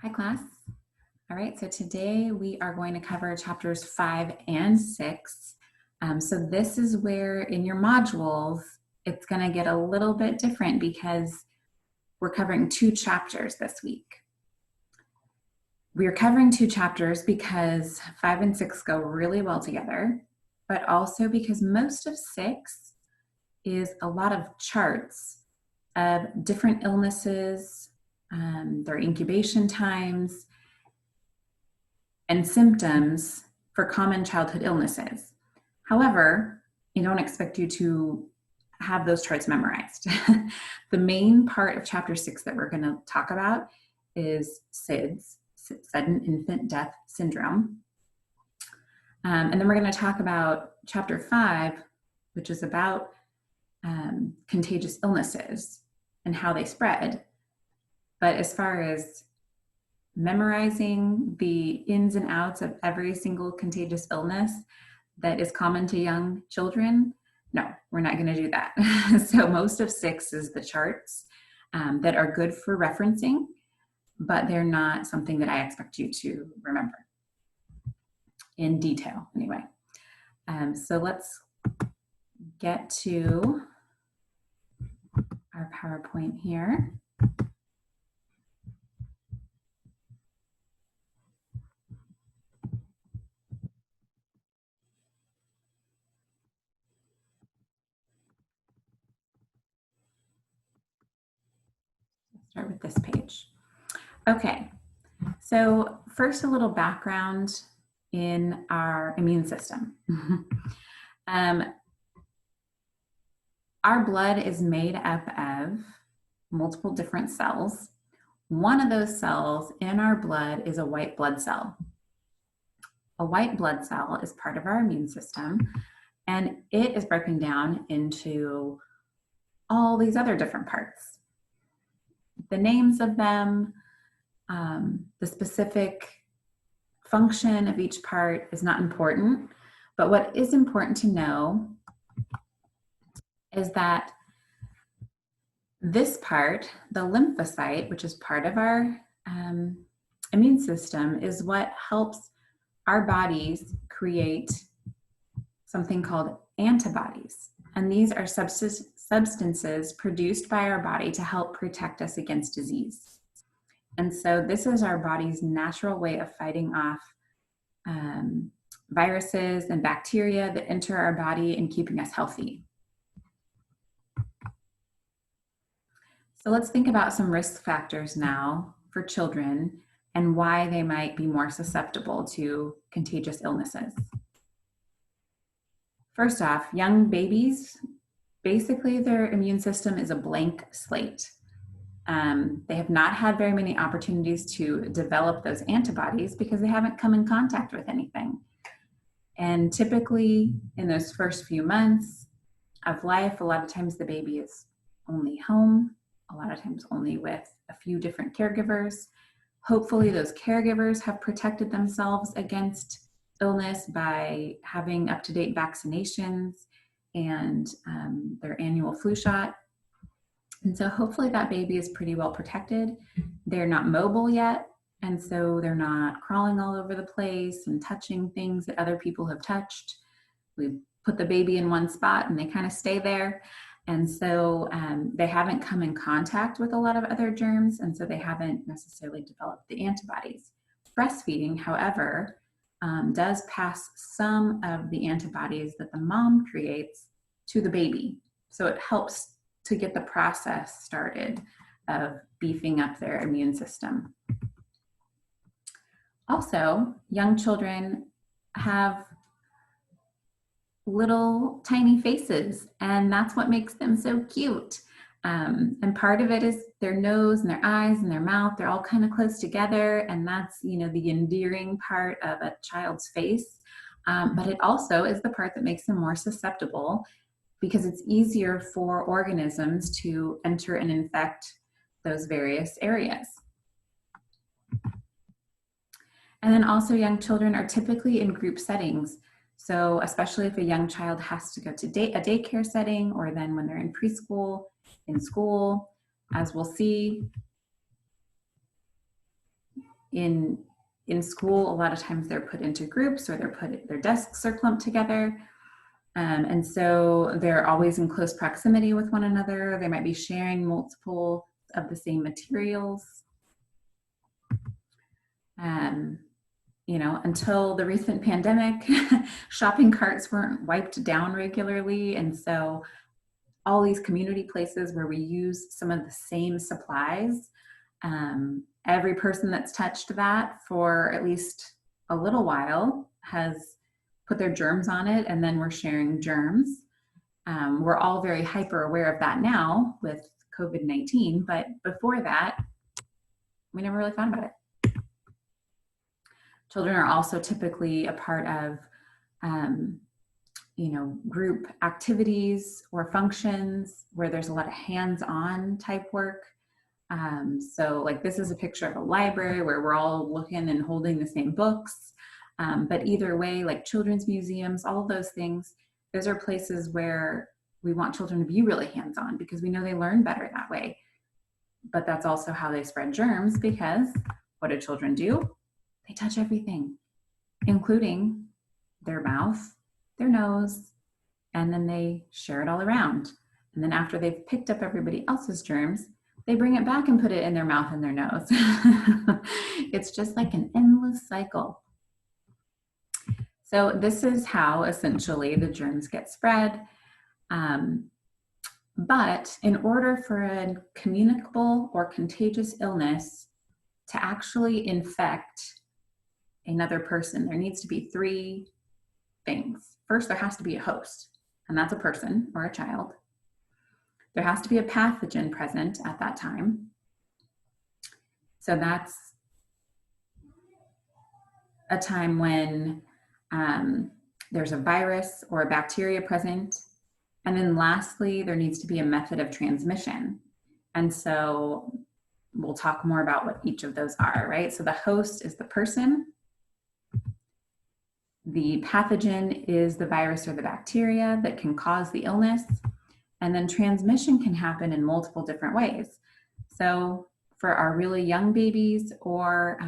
Hi, class. All right, so today we are going to cover chapters 5 and 6. So this is where in your modules, it's going to get a little bit different because we're covering 2 chapters this week. We are covering 2 chapters because 5 and 6 go really well together, but also because most of 6 is a lot of charts of different illnesses, their incubation times, and symptoms for common childhood illnesses. However, I don't expect you to have those charts memorized. The main part of chapter 6 that we're going to talk about is SIDS, sudden infant death syndrome. And then we're going to talk about chapter 5, which is about contagious illnesses and how they spread. But as far as memorizing the ins and outs of every single contagious illness that is common to young children, no, we're not going to do that. So most of 6 is the charts that are good for referencing, but they're not something that I expect you to remember in detail anyway. So let's get to our PowerPoint here. Start with this page. Okay, so first a little background in our immune system. Our blood is made up of multiple different cells. One of those cells in our blood is a white blood cell. A white blood cell is part of our immune system, and it is broken down into all these other different parts. The names of them, the specific function of each part is not important, but what is important to know is that this part, the lymphocyte, which is part of our immune system, is what helps our bodies create something called antibodies. And these are substances produced by our body to help protect us against disease. And so this is our body's natural way of fighting off viruses and bacteria that enter our body and keeping us healthy. So let's think about some risk factors now for children and why they might be more susceptible to contagious illnesses. First off, young babies, basically their immune system is a blank slate. They have not had very many opportunities to develop those antibodies because they haven't come in contact with anything. And typically in those first few months of life, a lot of times the baby is only home, a lot of times only with a few different caregivers. Hopefully those caregivers have protected themselves against illness by having up-to-date vaccinations and their annual flu shot. And so hopefully that baby is pretty well protected. They're not mobile yet, and so they're not crawling all over the place and touching things that other people have touched. We put the baby in one spot and they kind of stay there. And so they haven't come in contact with a lot of other germs, and so they haven't necessarily developed the antibodies. Breastfeeding, however, does pass some of the antibodies that the mom creates to the baby. So it helps to get the process started of beefing up their immune system. Also, young children have little tiny faces, and that's what makes them so cute. And part of it is their nose and their eyes and their mouth, they're all kind of close together, and that's, you know, the endearing part of a child's face. But it also is the part that makes them more susceptible because it's easier for organisms to enter and infect those various areas. And then also young children are typically in group settings. So especially if a young child has to go to a daycare setting, or then when they're in preschool, in school, as we'll see, In school, a lot of times they're put into groups, or their desks are clumped together. And so they're always in close proximity with one another. They might be sharing multiple of the same materials. Until the recent pandemic, shopping carts weren't wiped down regularly. And so all these community places where we use some of the same supplies, every person that's touched that for at least a little while has put their germs on it, and then we're sharing germs. We're all very hyper aware of that now with COVID-19, but before that, we never really thought about it. Children are also typically a part of group activities or functions where there's a lot of hands-on type work. So like this is a picture of a library where we're all looking and holding the same books. But either way, like children's museums, all of those things, those are places where we want children to be really hands-on because we know they learn better that way. But that's also how they spread germs, because what do children do? They touch everything, including their mouth, their nose, and then they share it all around. And then after they've picked up everybody else's germs, they bring it back and put it in their mouth and their nose. It's just like an endless cycle. So this is how essentially the germs get spread. But in order for a communicable or contagious illness to actually infect another person, there needs to be three things. First, there has to be a host, and that's a person or a child. There has to be a pathogen present at that time. So that's a time when there's a virus or a bacteria present. And then lastly, there needs to be a method of transmission. And so we'll talk more about what each of those are, right? So the host is the person. The pathogen is the virus or the bacteria that can cause the illness. And then transmission can happen in multiple different ways. So for our really young babies or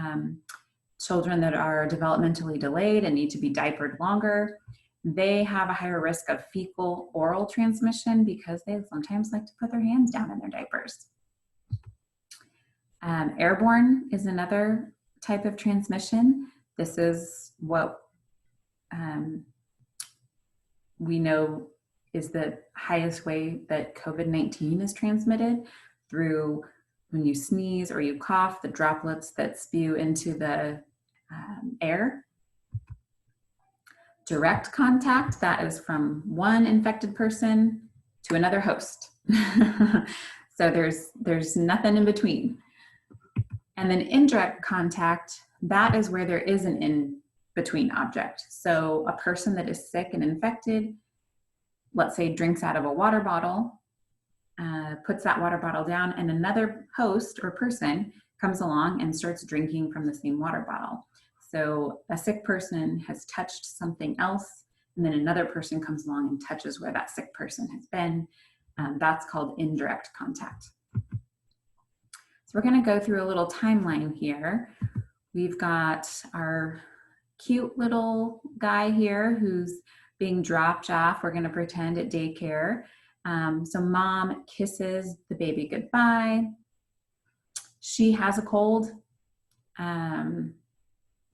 children that are developmentally delayed and need to be diapered longer, they have a higher risk of fecal oral transmission because they sometimes like to put their hands down in their diapers. Airborne is another type of transmission. This is what we know is the highest way that COVID-19 is transmitted, through when you sneeze or you cough, the droplets that spew into the air. Direct contact, that is from one infected person to another host. So there's nothing in between. And then indirect contact, that is where there is an in-between object. So a person that is sick and infected, let's say drinks out of a water bottle, puts that water bottle down, and another host or person comes along and starts drinking from the same water bottle. So a sick person has touched something else, and then another person comes along and touches where that sick person has been. That's called indirect contact. So we're going to go through a little timeline here. We've got our cute little guy here who's being dropped off. We're going to pretend at daycare. So mom kisses the baby goodbye. She has a cold.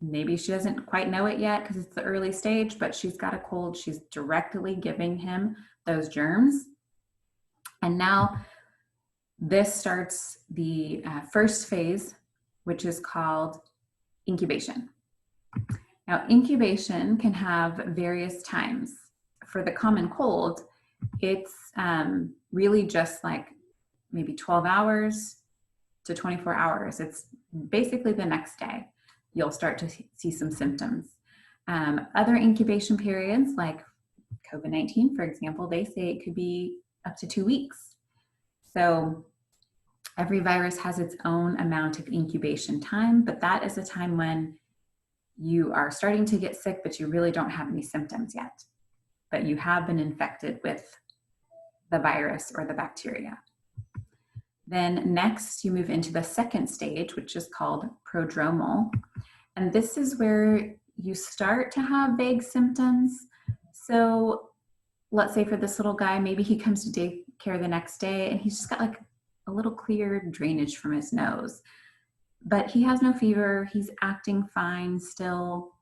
Maybe she doesn't quite know it yet because it's the early stage, but she's got a cold. She's directly giving him those germs. And now this starts the first phase, which is called incubation. Now, incubation can have various times. For the common cold, it's really just like maybe 12 hours to 24 hours. It's basically the next day you'll start to see some symptoms. Other incubation periods, like COVID-19, for example, they say it could be up to 2 weeks. So every virus has its own amount of incubation time, but that is a time when you are starting to get sick, but you really don't have any symptoms yet, but you have been infected with the virus or the bacteria. Then next you move into the second stage, which is called prodromal. And this is where you start to have vague symptoms. So let's say for this little guy, maybe he comes to daycare the next day and he's just got like a little clear drainage from his nose, but he has no fever. He's acting fine still.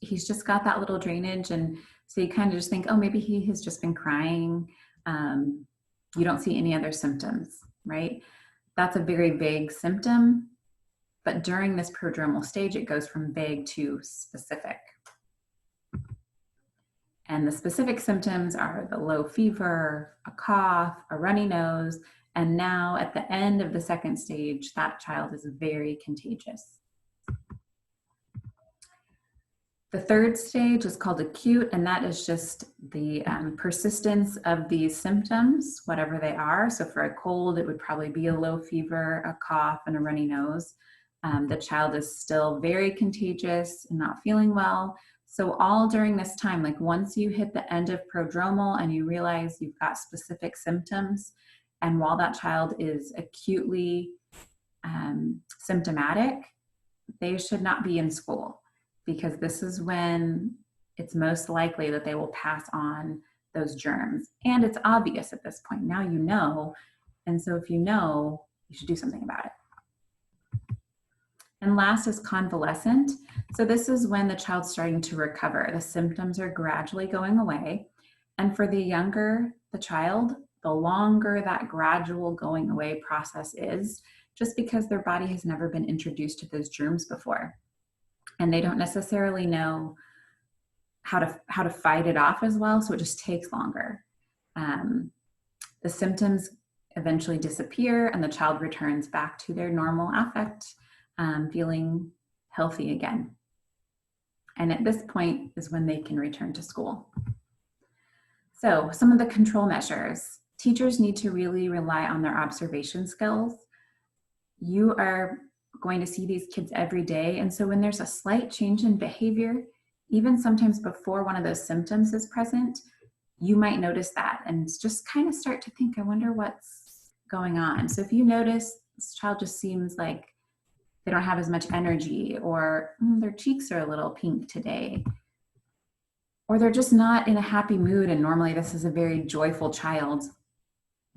He's just got that little drainage. And so you kind of just think, oh, maybe he has just been crying. You don't see any other symptoms, right? That's a very vague symptom. But during this prodromal stage, it goes from vague to specific. And the specific symptoms are the low fever, a cough, a runny nose, and now at the end of the second stage, that child is very contagious. The third stage is called acute, and that is just the persistence of these symptoms, whatever they are. So for a cold, it would probably be a low fever, a cough, and a runny nose. The child is still very contagious and not feeling well. So all during this time, like once you hit the end of prodromal and you realize you've got specific symptoms, and while that child is acutely symptomatic, they should not be in school, because this is when it's most likely that they will pass on those germs. And it's obvious at this point. Now you know, and so if you know, you should do something about it. And last is convalescent. So this is when the child's starting to recover. The symptoms are gradually going away. And for the younger the child, the longer that gradual going away process is, just because their body has never been introduced to those germs before. And they don't necessarily know how to fight it off as well, so it just takes longer. The symptoms eventually disappear and the child returns back to their normal affect, feeling healthy again. And at this point is when they can return to school. So some of the control measures. Teachers need to really rely on their observation skills. You are going to see these kids every day. And so when there's a slight change in behavior, even sometimes before one of those symptoms is present, you might notice that and just kind of start to think, I wonder what's going on. So if you notice this child just seems like they don't have as much energy, or their cheeks are a little pink today, or they're just not in a happy mood, and normally this is a very joyful child,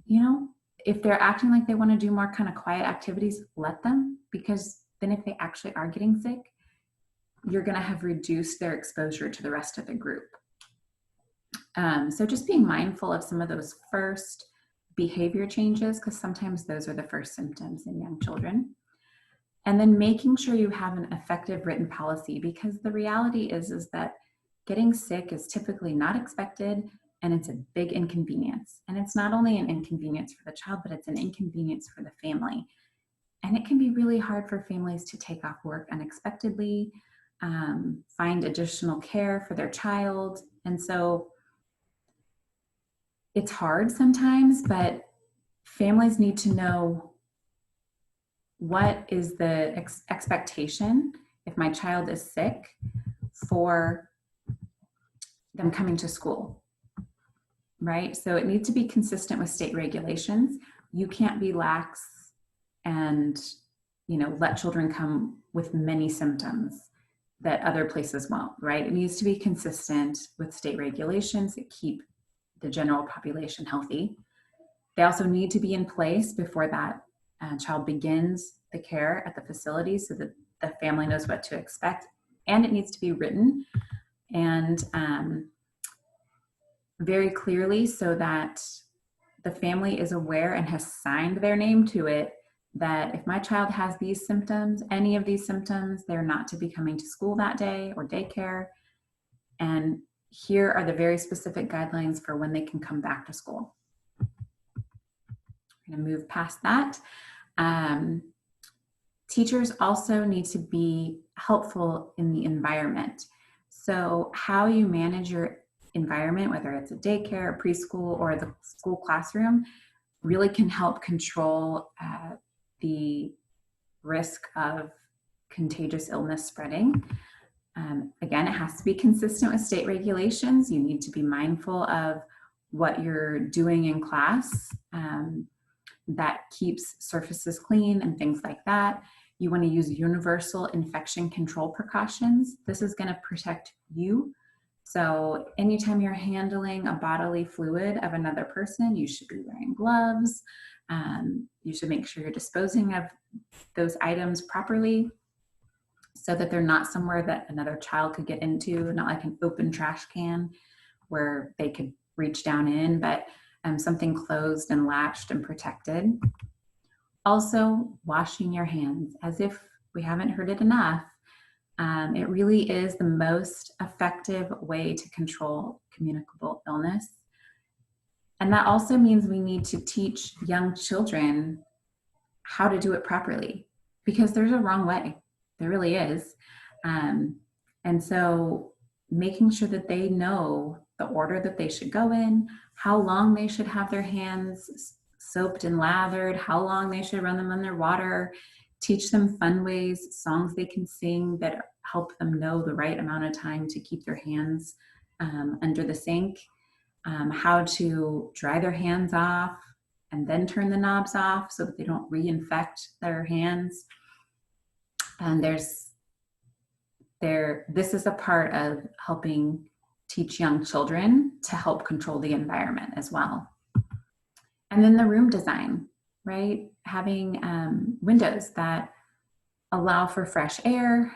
you know, if they're acting like they want to do more kind of quiet activities, let them, because then if they actually are getting sick, you're going to have reduced their exposure to the rest of the group. So just being mindful of some of those first behavior changes, because sometimes those are the first symptoms in young children. And then making sure you have an effective written policy, because the reality is that getting sick is typically not expected, and it's a big inconvenience. And it's not only an inconvenience for the child, but it's an inconvenience for the family. And it can be really hard for families to take off work unexpectedly, find additional care for their child. And so it's hard sometimes, but families need to know, what is the expectation if my child is sick for them coming to school, right? So it needs to be consistent with state regulations. You can't be lax and, you know, let children come with many symptoms that other places won't, right? It needs to be consistent with state regulations that keep the general population healthy. They also need to be in place before that child begins the care at the facility, so that the family knows what to expect. And it needs to be written and very clearly, so that the family is aware and has signed their name to it, that if my child has these symptoms, any of these symptoms, they're not to be coming to school that day or daycare. And here are the very specific guidelines for when they can come back to school. I'm going to move past that. Teachers also need to be helpful in the environment. So how you manage your environment, whether it's a daycare, a preschool, or the school classroom, really can help control the risk of contagious illness spreading. Again, it has to be consistent with state regulations. You need to be mindful of what you're doing in class. that keeps surfaces clean and things like that. You want to use universal infection control precautions. This is going to protect you. So anytime you're handling a bodily fluid of another person, you should be wearing gloves. You should make sure you're disposing of those items properly so that they're not somewhere that another child could get into, not like an open trash can where they could reach down in, but something closed and latched and protected. Also, washing your hands, as if we haven't heard it enough. It really is the most effective way to control communicable illness. And that also means we need to teach young children how to do it properly, because there's a wrong way. There really is. And so making sure that they know the order that they should go in, how long they should have their hands soaped and lathered, how long they should run them under water, teach them fun ways, songs they can sing that help them know the right amount of time to keep their hands under the sink, how to dry their hands off and then turn the knobs off so that they don't reinfect their hands. And this is a part of helping teach young children to help control the environment as well. And then the room design, right? Having windows that allow for fresh air,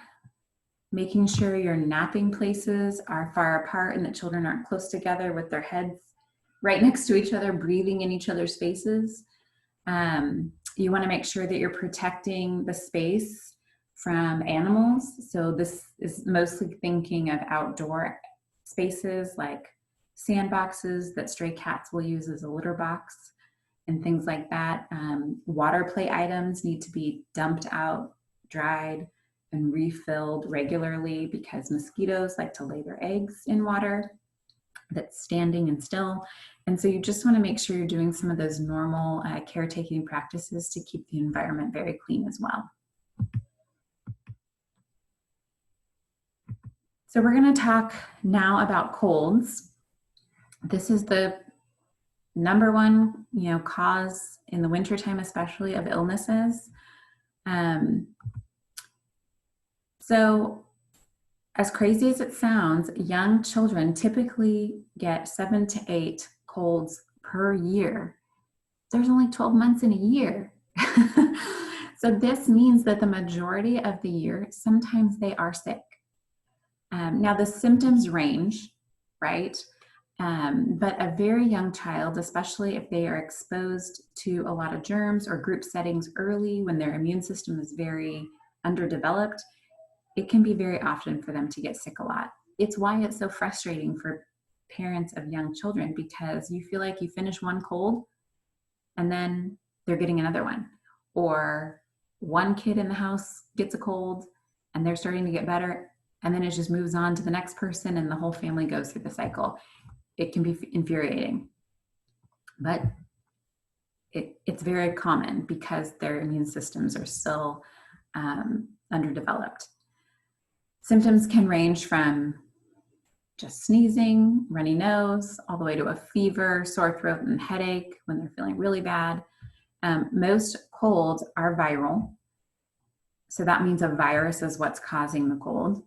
making sure your napping places are far apart and that children aren't close together with their heads right next to each other, breathing in each other's faces. You want to make sure that you're protecting the space from animals. So this is mostly thinking of outdoor spaces like sandboxes that stray cats will use as a litter box and things like that. Water play items need to be dumped out, dried, and refilled regularly because mosquitoes like to lay their eggs in water that's standing and still. And so you just want to make sure you're doing some of those normal caretaking practices to keep the environment very clean as well. So we're going to talk now about colds. This is the number one, cause in the wintertime, especially, of illnesses. So as crazy as it sounds, young children typically get 7 to 8 colds per year. There's only 12 months in a year. So this means that the majority of the year, sometimes they are sick. Now the symptoms range, right? But a very young child, especially if they are exposed to a lot of germs or group settings early when their immune system is very underdeveloped, it can be very often for them to get sick a lot. It's why it's so frustrating for parents of young children, because you feel like you finish one cold and then they're getting another one. Or one kid in the house gets a cold and they're starting to get better, and then it just moves on to the next person and the whole family goes through the cycle. It can be infuriating, but it's very common because their immune systems are still underdeveloped. Symptoms can range from just sneezing, runny nose, all the way to a fever, sore throat, and headache when they're feeling really bad. Most colds are viral. So that means a virus is what's causing the cold.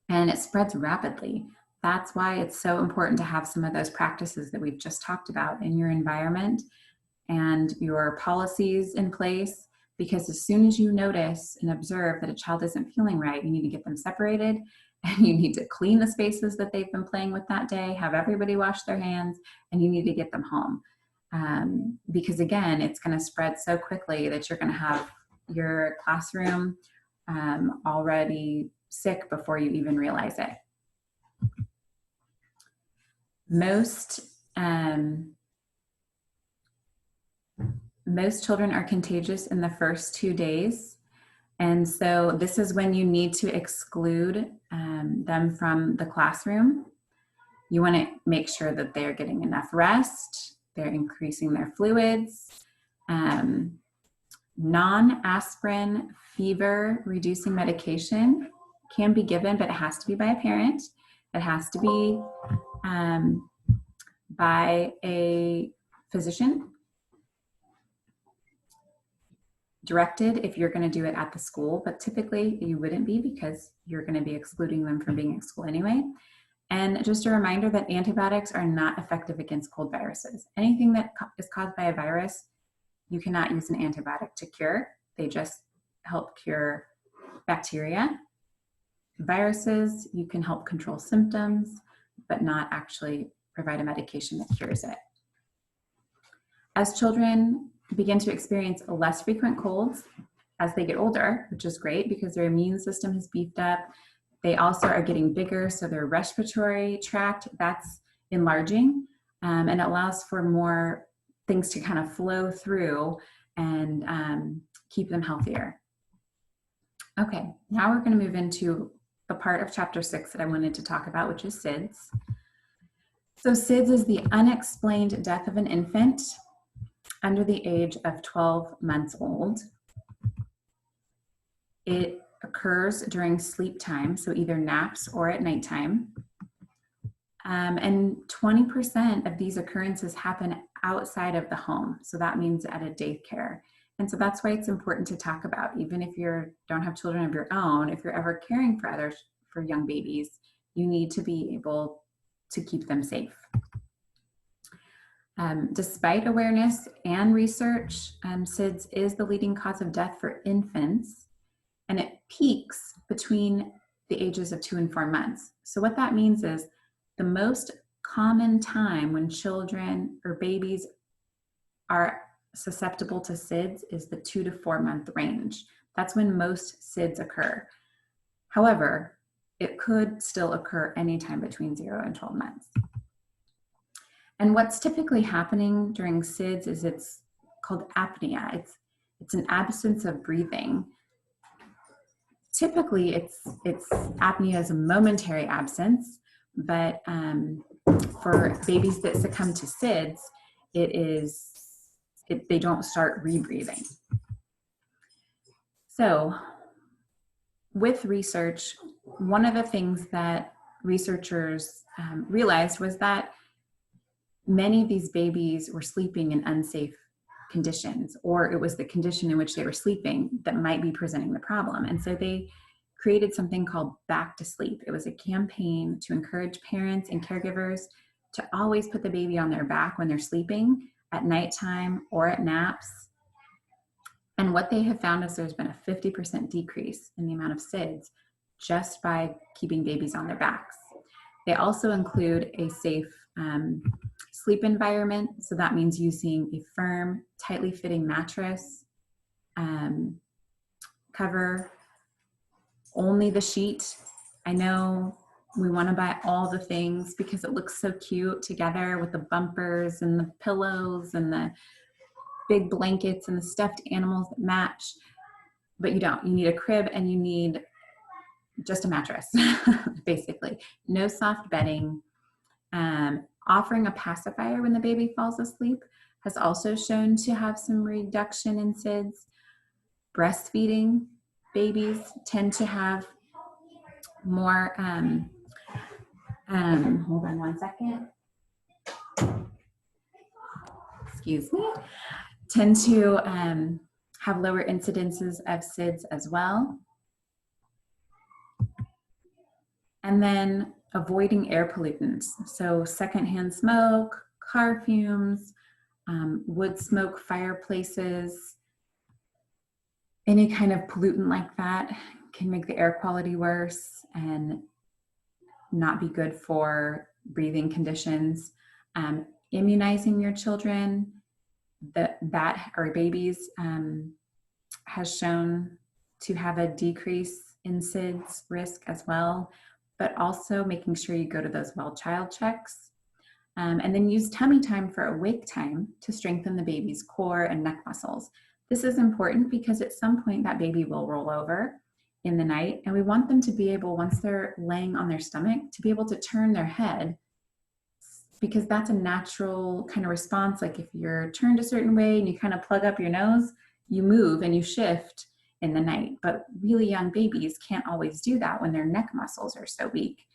And it spreads rapidly. That's why it's so important to have some of those practices that we've just talked about in your environment and your policies in place, because as soon as you notice and observe that a child isn't feeling right, you need to get them separated, and you need to clean the spaces that they've been playing with that day, have everybody wash their hands, and you need to get them home. Because again, it's going to spread so quickly that you're going to have your classroom already sick before you even realize it. Most children are contagious in the first 2 days. And so this is when you need to exclude them from the classroom. You want to make sure that they're getting enough rest, they're increasing their fluids. Non-aspirin fever reducing medication can be given, but it has to be by a parent. It has to be by a physician. directed if you're going to do it at the school, but typically you wouldn't be because you're going to be excluding them from being at school anyway. And just a reminder that antibiotics are not effective against cold viruses. Anything that is caused by a virus, you cannot use an antibiotic to cure. They just help cure bacteria. Viruses, you can help control symptoms, but not actually provide a medication that cures it. As children begin to experience less frequent colds as they get older, which is great because their immune system has beefed up. They also are getting bigger, so their respiratory tract, that's enlarging, and it allows for more things to kind of flow through and keep them healthier. Okay, now we're going to move into the part of chapter 6 that I wanted to talk about, which is SIDS. So SIDS is the unexplained death of an infant under the age of 12 months old. It occurs during sleep time, so either naps or at nighttime. And 20% of these occurrences happen outside of the home. So that means at a daycare. And so that's why it's important to talk about, even if you don't have children of your own, if you're ever caring for others, for young babies, you need to be able to keep them safe. Despite awareness and research, SIDS is the leading cause of death for infants, and it peaks between the ages of 2 and 4 months. So what that means is the most common time when children or babies are susceptible to SIDS is the 2 to 4 month range. That's when most SIDS occur. However, it could still occur anytime between 0 and 12 months. And what's typically happening during SIDS is it's called apnea. It's an absence of breathing. Typically, it's apnea is a momentary absence, but for babies that succumb to SIDS, they don't start rebreathing. So with research, one of the things that researchers realized was that many of these babies were sleeping in unsafe conditions, or it was the condition in which they were sleeping that might be presenting the problem. And so they created something called Back to Sleep. It was a campaign to encourage parents and caregivers to always put the baby on their back when they're sleeping at nighttime or at naps. And what they have found is there's been a 50% decrease in the amount of SIDS just by keeping babies on their backs. They also include a safe sleep environment. So that means using a firm, tightly fitting mattress, cover, only the sheet. I know we want to buy all the things because it looks so cute together with the bumpers and the pillows and the big blankets and the stuffed animals that match, but you don't. You need a crib and you need just a mattress, basically. No soft bedding. Offering a pacifier when the baby falls asleep has also shown to have some reduction in SIDS. Breastfeeding babies tend to have more, hold on one second. Excuse me. Tend to have lower incidences of SIDS as well. And then avoiding air pollutants. So secondhand smoke, car fumes, wood smoke, fireplaces, any kind of pollutant like that can make the air quality worse and not be good for breathing conditions. Immunizing your children, or babies, has shown to have a decrease in SIDS risk as well, but also making sure you go to those well-child checks. And then use tummy time for awake time to strengthen the baby's core and neck muscles. This is important because at some point that baby will roll over in the night, and we want them to be able, once they're laying on their stomach, to be able to turn their head, because that's a natural kind of response. Like if you're turned a certain way and you kind of plug up your nose, you move and you shift in the night. But really young babies can't always do that when their neck muscles are so weak.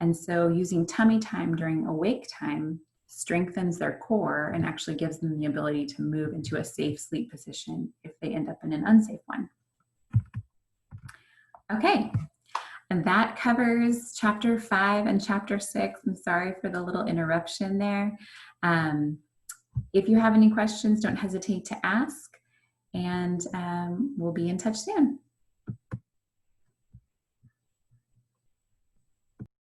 And so using tummy time during awake time strengthens their core and actually gives them the ability to move into a safe sleep position if they end up in an unsafe one. Okay, and that covers chapter 5 and chapter 6. I'm sorry for the little interruption there. If you have any questions, don't hesitate to ask, and we'll be in touch soon.